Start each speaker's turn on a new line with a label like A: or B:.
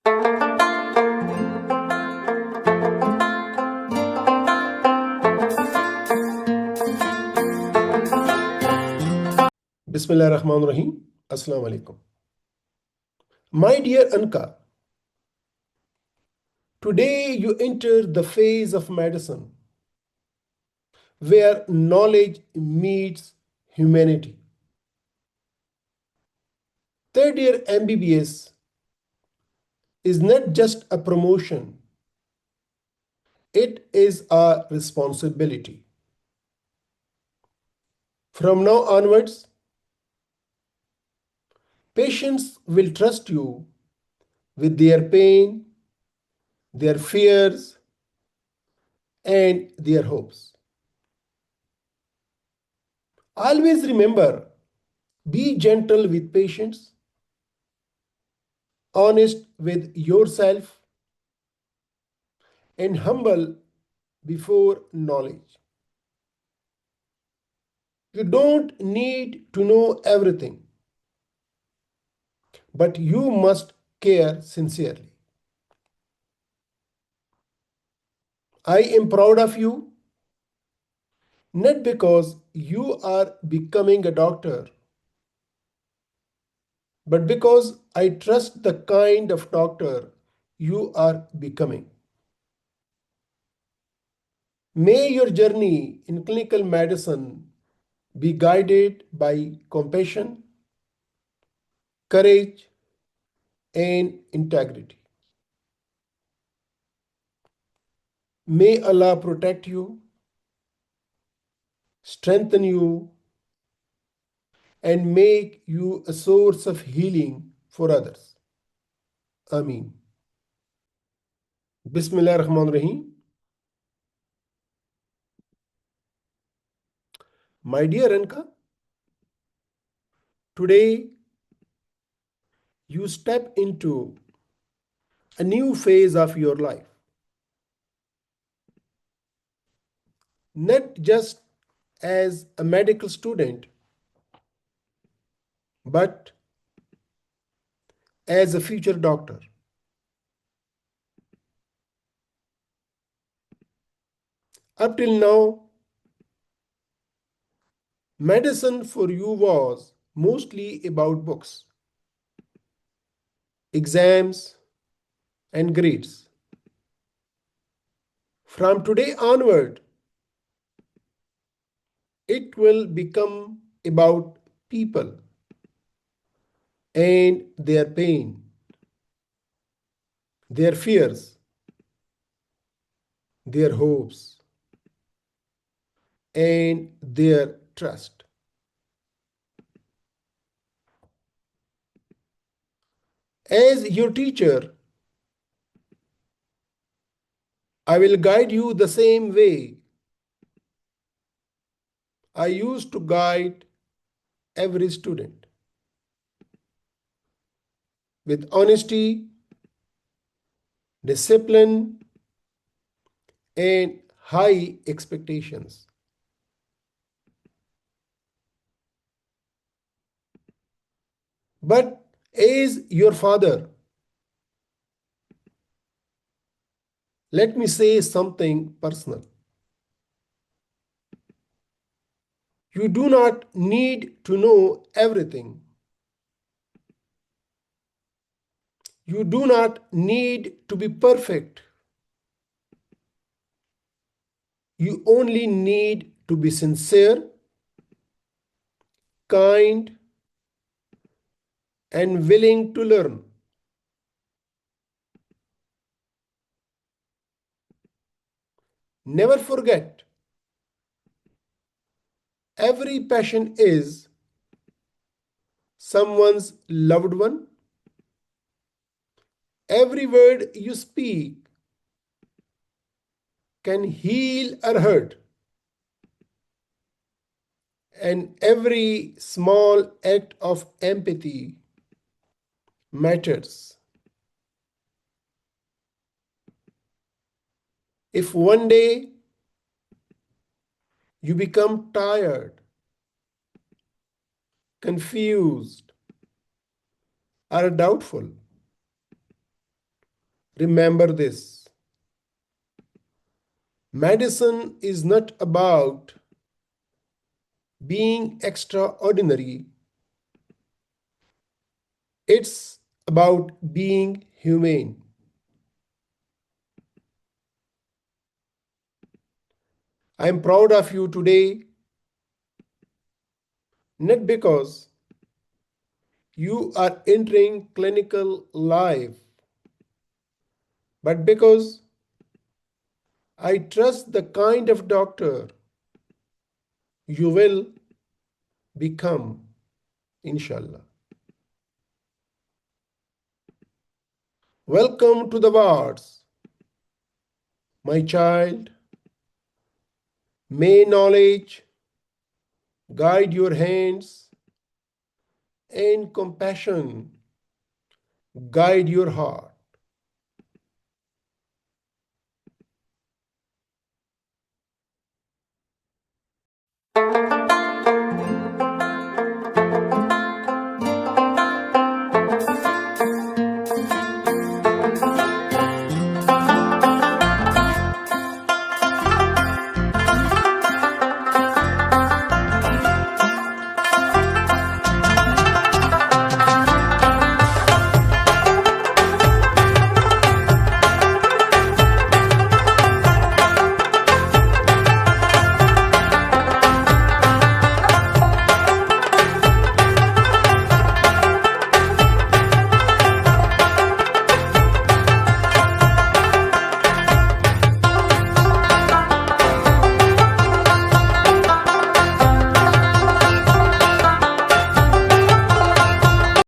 A: Bismillah ar-Rahman ar-Rahim. Assalamu alaikum. My dear Anka, today you enter the phase of medicine where knowledge meets humanity. Third year MBBS is not just a promotion, it is a responsibility. From now onwards, patients will trust you with their pain, their fears, and their hopes. Always remember, be gentle with patients, honest with yourself, and humble before knowledge. You don't need to know everything, but you must care sincerely. I am proud of you, not because you are becoming a doctor, but because I trust the kind of doctor you are becoming. May your journey in clinical medicine be guided by compassion, courage, and integrity. May Allah protect you, strengthen you, and make you a source of healing for others. Ameen. Bismillah ar-Rahman ar-Rahim. My dear Anka, today you step into a new phase of your life. Not just as a medical student, but as a future doctor. Up till now, medicine for you was mostly about books, exams, and grades. From today onward, it will become about people and their pain, their fears, their hopes, and their trust. As your teacher, I will guide you the same way I used to guide every student, with honesty, discipline, and high expectations. But as your father, let me say something personal. You do not need to know everything. You do not need to be perfect. You only need to be sincere, kind, and willing to learn. Never forget, every patient is someone's loved one. Every word you speak can heal or hurt, and every small act of empathy matters. If one day you become tired, confused, or doubtful, Remember this: medicine is not about being extraordinary, it's about being humane. I am proud of you today, not because you are entering clinical life, but because I trust the kind of doctor you will become, inshallah. Welcome to the wards, my child. May knowledge guide your hands and compassion guide your heart.